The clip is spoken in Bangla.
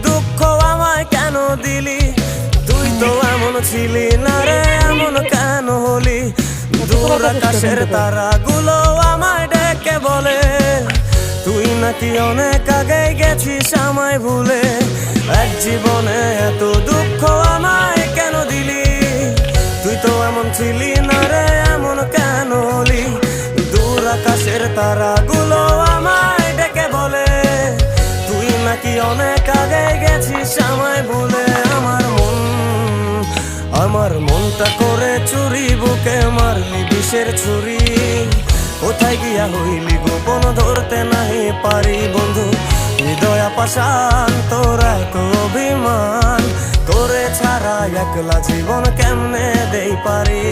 দুঃখ আমায় কেন দিলি? তুই তো এমন ছিলি না রে, এমন কেন হলি? দূর আকাশের তারাগুলো আমায় ডেকে বলে তুই নাকি অনেক আগে গেছিস আমায় ভুলে। এক জীবনে এত দুঃখ আমায় কেন দিলি? তুই তো এমন ছিলি না রে, এমন কেন হলি? দূর আকাশের তারাগুলো আমায় ডেকে বলে তুই নাকি অনেক আগে গেছিস আমায় ভুলে। আমার মনটা করে চুরি, বুকে মারলি বিষের ছুরি। কোথায় গিয়া হইলি গোপন, ধরতে নাহি পারি বন্ধু। হৃদয় পাষাণ তোর এত অভিমান, তোরে ছাড়া একলা জীবন কেমনে দেই পারি?